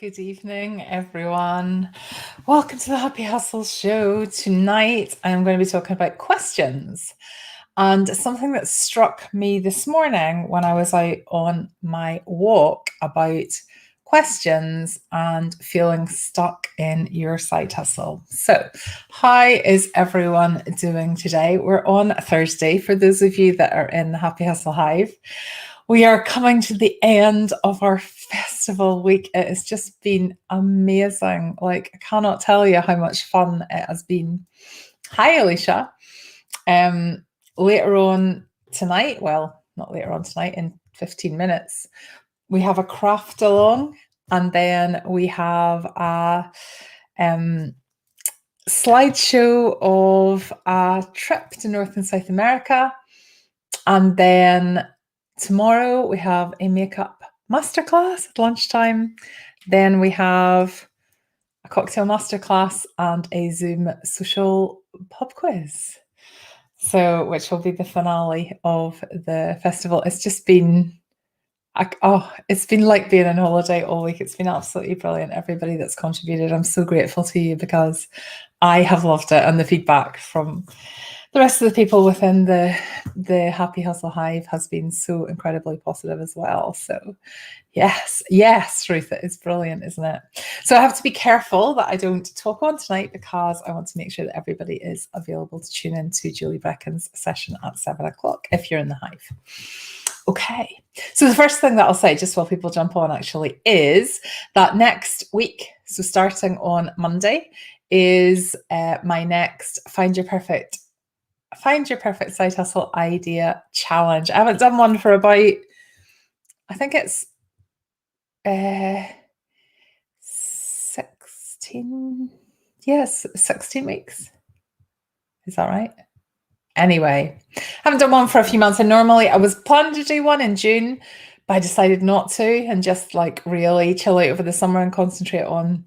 Good evening, everyone. Welcome to the Happy Hustle Show. Tonight, I'm going to be talking about questions and something that struck me this morning when I was out on my walk about questions and feeling stuck in your side hustle. So, how is everyone doing today? We're on Thursday for those of you that are in the Happy Hustle Hive. We are coming to the end of our festival week. It has just been amazing. I cannot tell you how much fun it has been. Hi, Alicia. Later on tonight, well, not later on tonight, in 15 minutes, we have a craft along, and then we have a slideshow of a trip to North and South America, and then tomorrow we have a makeup masterclass at lunchtime. Then we have a cocktail masterclass and a Zoom social pub quiz. So, which will be the finale of the festival. It's just been, it's been like being on holiday all week. It's been absolutely brilliant. Everybody that's contributed, I'm so grateful to you because I have loved it, and the feedback from the rest of the people within the Happy Hustle Hive has been so incredibly positive as well. So yes, Ruth, it is brilliant, isn't it? So I have to be careful that I don't talk on tonight because I want to make sure that everybody is available to tune in to Julie Brecken's session at 7 o'clock if you're in the Hive. Okay, so the first thing that I'll say, just while people jump on actually, is that next week, so starting on Monday, is my next Find Your Perfect Side Hustle Idea Challenge. I haven't done one for about, I think it's 16 weeks. Is that right? Anyway, I haven't done one for a few months, and normally I was planning to do one in June, but I decided not to and just really chill out over the summer and concentrate on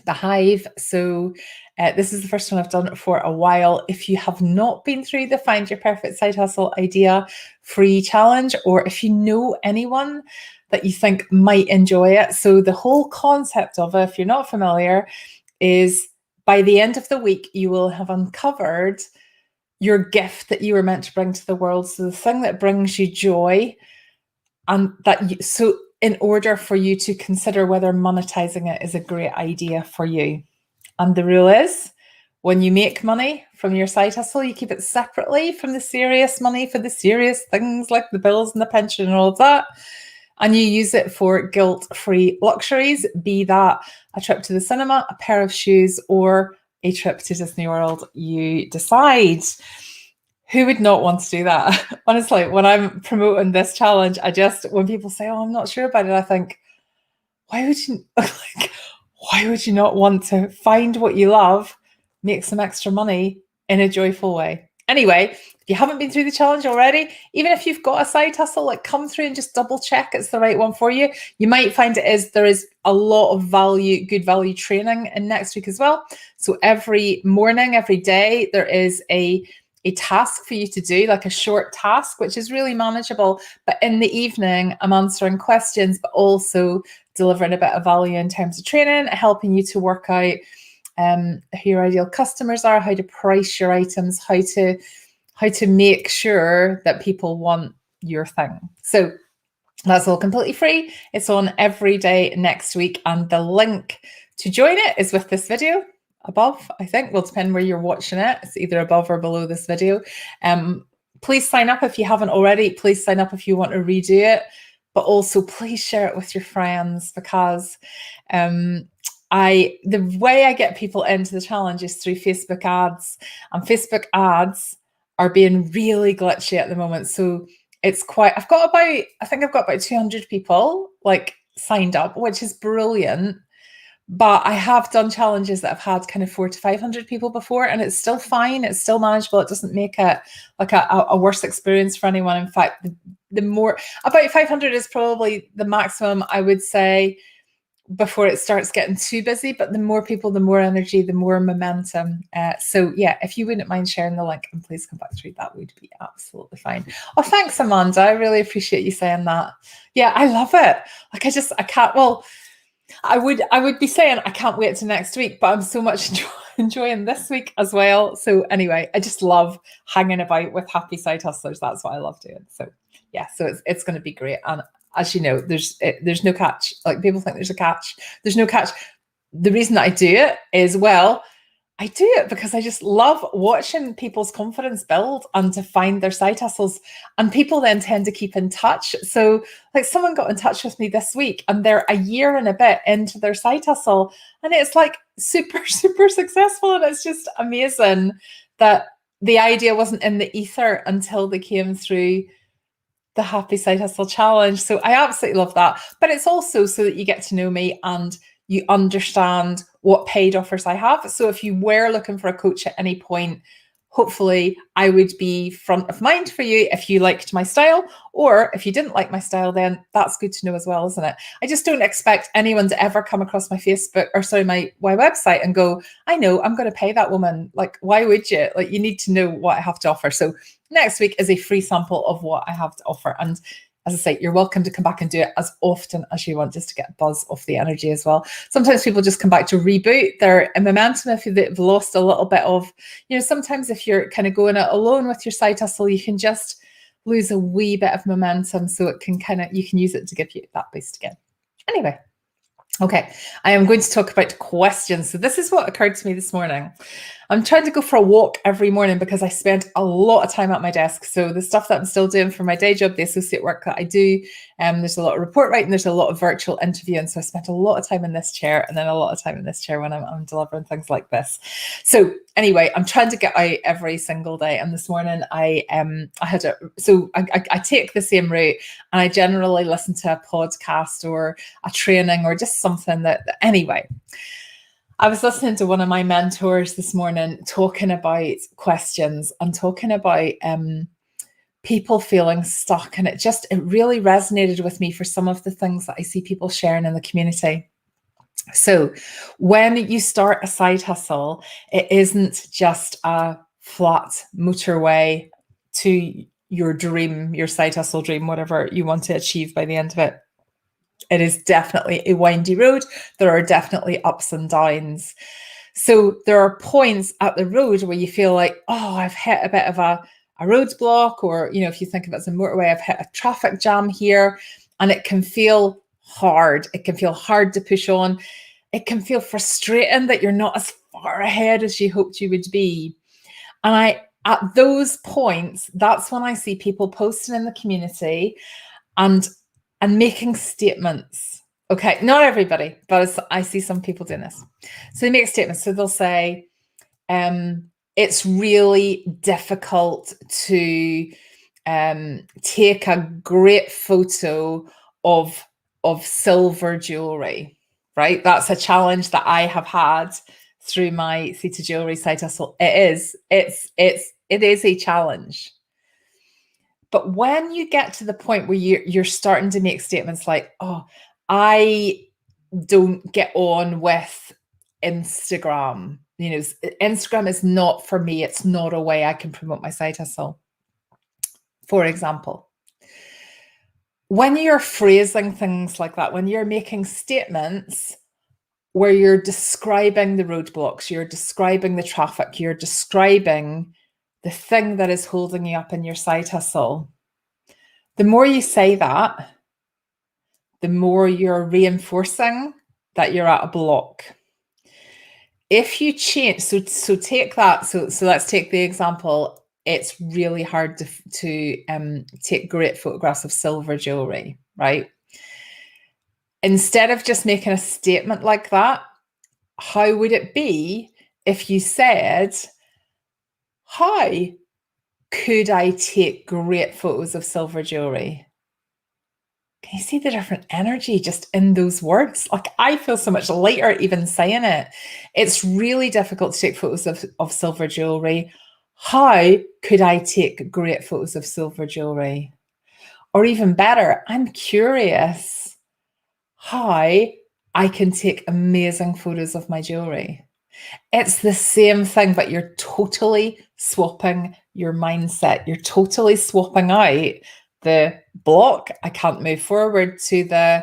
the Hive. So this is the first one I've done for a while. If you have not been through the Find Your Perfect Side Hustle Idea free challenge, or if you know anyone that you think might enjoy it. So the whole concept of it, if you're not familiar, is by the end of the week, you will have uncovered your gift that you were meant to bring to the world. So the thing that brings you joy, and so in order for you to consider whether monetizing it is a great idea for you. And the rule is, when you make money from your side hustle, you keep it separately from the serious money for the serious things like the bills and the pension and all of that. And you use it for guilt-free luxuries, be that a trip to the cinema, a pair of shoes, or a trip to Disney World. You decide. Who would not want to do that? Honestly, when I'm promoting this challenge, when people say, "Oh, I'm not sure about it," I think, why would you not want to find what you love, make some extra money in a joyful way? Anyway, if you haven't been through the challenge already, even if you've got a side hustle, come through and just double check it's the right one for you. You might find there is a lot of good value training in next week as well. So every morning, every day, there is a task for you to do, like a short task, which is really manageable. But in the evening, I'm answering questions, but also delivering a bit of value in terms of training, helping you to work out who your ideal customers are, how to price your items, how to make sure that people want your thing. So that's all completely free. It's on every day next week, and the link to join it is with this video above, I think. Will depend where you're watching it. It's either above or below this video. Please sign up if you haven't already. Please sign up if you want to redo it, but also please share it with your friends, because the way I get people into the challenge is through Facebook ads, and Facebook ads are being really glitchy at the moment. So I've got about 200 people signed up, which is brilliant. But I have done challenges that have had kind of 400 to 500 people before, and it's still fine. It's still manageable. It doesn't make it a worse experience for anyone. In fact, the more, about 500 is probably the maximum, I would say, before it starts getting too busy. But the more people, the more energy, the more momentum. So yeah, if you wouldn't mind sharing the link and please come back through, that would be absolutely fine. Oh, thanks, Amanda. I really appreciate you saying that. Yeah, I love it. I can't, I would be saying I can't wait to next week, but I'm so much enjoying this week as well. So anyway, I just love hanging about with happy side hustlers. That's what I love doing. So yeah, so it's going to be great. And as you know, there's no catch. Like, people think there's a catch. There's no catch. The reason that I do it is, well, I do it because I just love watching people's confidence build and to find their side hustles. And people then tend to keep in touch. So, like, someone got in touch with me this week and they're a year and a bit into their side hustle. And it's like super, super successful. And it's just amazing that the idea wasn't in the ether until they came through the Happy Side Hustle Challenge. So I absolutely love that. But it's also so that you get to know me and you understand what paid offers I have. So if you were looking for a coach at any point, hopefully I would be front of mind for you if you liked my style, or if you didn't like my style, then that's good to know as well, isn't it? I just don't expect anyone to ever come across my Facebook, or sorry, my website and go, I know, I'm going to pay that woman. Like, why would you? Like, you need to know what I have to offer. So next week is a free sample of what I have to offer. And as I say, you're welcome to come back and do it as often as you want, just to get a buzz off the energy as well. Sometimes people just come back to reboot their momentum if they've lost a little bit of, sometimes if you're kind of going it alone with your side hustle, you can just lose a wee bit of momentum. So it can you can use it to give you that boost again. Anyway. Okay, I am going to talk about questions. So this is what occurred to me this morning. I'm trying to go for a walk every morning because I spend a lot of time at my desk. So the stuff that I'm still doing for my day job, the associate work that I do, there's a lot of report writing, there's a lot of virtual interviewing. So I spent a lot of time in this chair, and then a lot of time in this chair when I'm delivering things like this. So anyway, I'm trying to get out every single day. And this morning I take the same route, and I generally listen to a podcast or a training or just something that anyway. I was listening to one of my mentors this morning talking about questions and talking about people feeling stuck. And it really resonated with me for some of the things that I see people sharing in the community. So when you start a side hustle, it isn't just a flat motorway to your dream, your side hustle dream, whatever you want to achieve by the end of it. It is definitely a windy road. There are definitely ups and downs. So there are points at the road where you feel like, oh, I've hit a bit of a roadblock, or, if you think of it as a motorway, I've hit a traffic jam here, and it can feel hard. It can feel hard to push on. It can feel frustrating that you're not as far ahead as you hoped you would be. And at those points, that's when I see people posting in the community and making statements. Okay, not everybody, but I see some people doing this. So they make statements. So they'll say, it's really difficult to take a great photo of silver jewelry, right? That's a challenge that I have had through my Theta Jewelry side hustle. It is a challenge. But when you get to the point where you're starting to make statements like, oh, I don't get on with Instagram. Instagram is not for me. It's not a way I can promote my side hustle. For example, when you're phrasing things like that, when you're making statements where you're describing the roadblocks, you're describing the traffic, you're describing the thing that is holding you up in your side hustle, the more you say that, the more you're reinforcing that you're at a block. If you change, so take that. So let's take the example. It's really hard to take great photographs of silver jewelry, right? Instead of just making a statement like that, how would it be if you said, how could I take great photos of silver jewelry? Can you see the different energy just in those words? Like, I feel so much lighter even saying it. It's really difficult to take photos of silver jewelry. How could I take great photos of silver jewelry? Or even better, I'm curious how I can take amazing photos of my jewelry. It's the same thing, but you're totally swapping your mindset. You're totally swapping out the block, I can't move forward, to the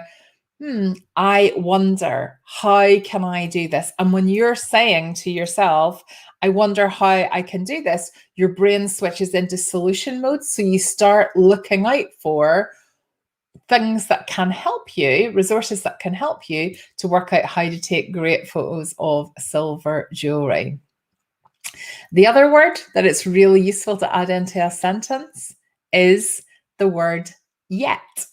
I wonder, how can I do this? And when you're saying to yourself, I wonder how I can do this, your brain switches into solution mode. So you start looking out for things that can help you, resources that can help you to work out how to take great photos of silver jewelry. The other word that it's really useful to add into a sentence is the word yet.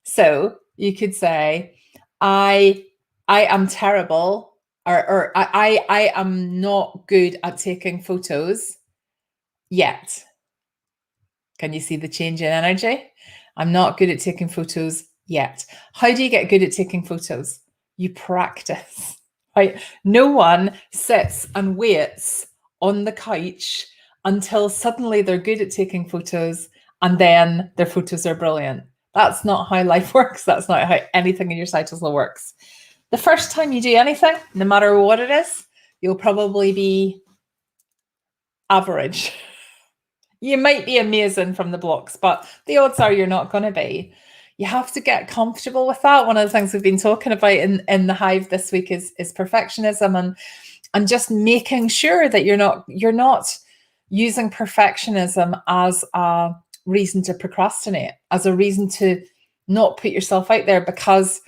So you could say, I am terrible, or I am not good at taking photos yet. Can you see the change in energy? I'm not good at taking photos yet. How do you get good at taking photos? You practice, right? No one sits and waits on the couch until suddenly they're good at taking photos and then their photos are brilliant. That's not how life works. That's not how anything in your side hustle works. The first time you do anything, no matter what it is, you'll probably be average. You might be amazing from the blocks, but the odds are you're not going to be. You have to get comfortable with that. One of the things we've been talking about in the Hive this week is perfectionism and just making sure that you're not using perfectionism as a reason to procrastinate, as a reason to not put yourself out there because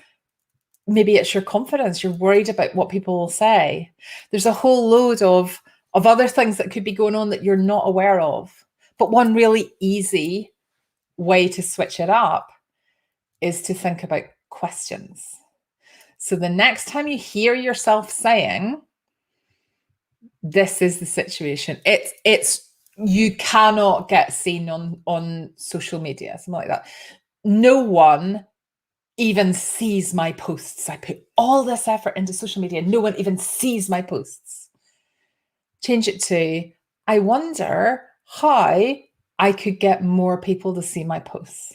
maybe it's your confidence. You're worried about what people will say. There's a whole load of other things that could be going on that you're not aware of. But one really easy way to switch it up is to think about questions. So the next time you hear yourself saying, this is the situation, it's you cannot get seen on social media, something like that. No one even sees my posts. I put all this effort into social media. No one even sees my posts. Change it to, I wonder how I could get more people to see my posts.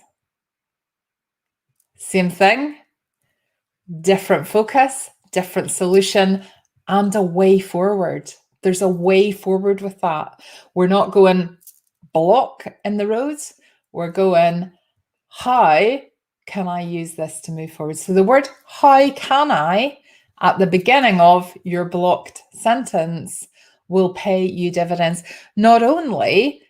Same thing, different focus, different solution, and a way forward. There's a way forward with that. We're not going block in the roads. We're going, how can I use this to move forward? So the word how can I at the beginning of your blocked sentence will pay you dividends, not only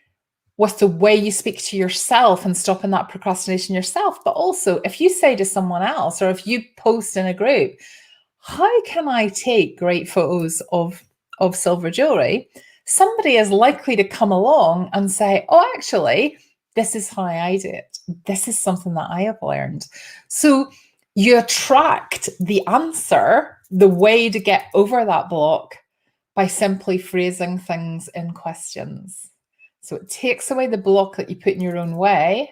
with the way you speak to yourself and stopping that procrastination yourself, but also if you say to someone else or if you post in a group, how can I take great photos of silver jewelry? Somebody is likely to come along and say, oh, actually, this is how I do it. This is something that I have learned. So you attract the answer, the way to get over that block, by simply phrasing things in questions. So it takes away the block that you put in your own way,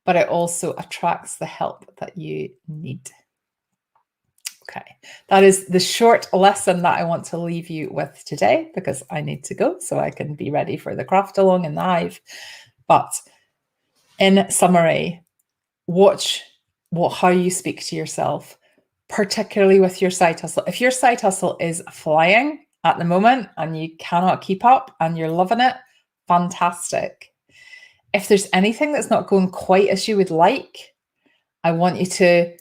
but it also attracts the help that you need. Okay, that is the short lesson that I want to leave you with today because I need to go so I can be ready for the craft along in the Hive. But in summary, watch how you speak to yourself, particularly with your side hustle. If your side hustle is flying at the moment and you cannot keep up and you're loving it, fantastic. If there's anything that's not going quite as you would like, I want you to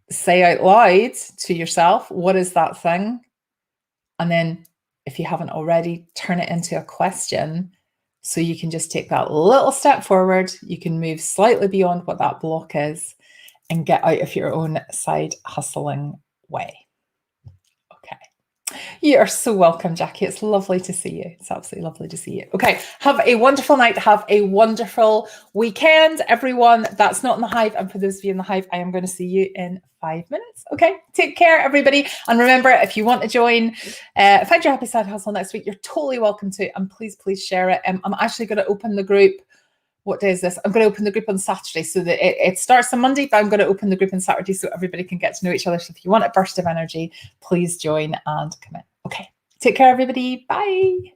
say out loud to yourself, what is that thing? And then if you haven't already, turn it into a question so you can just take that little step forward. You can move slightly beyond what that block is and get out of your own side hustling way. Okay. You are so welcome, Jackie. It's lovely to see you. It's absolutely lovely to see you. Okay. Have a wonderful night. Have a wonderful weekend, everyone that's not in the Hive. And for those of you in the Hive, I am going to see you in 5 minutes. Okay. Take care, everybody. And remember, if you want to join Find Your Happy Side Hustle next week, you're totally welcome to. And please share it. I'm actually going to open the group. What day is this? I'm going to open the group on Saturday so that it starts on Monday, but I'm going to open the group on Saturday so everybody can get to know each other. So if you want a burst of energy, please join and come in. Okay. Take care, everybody. Bye.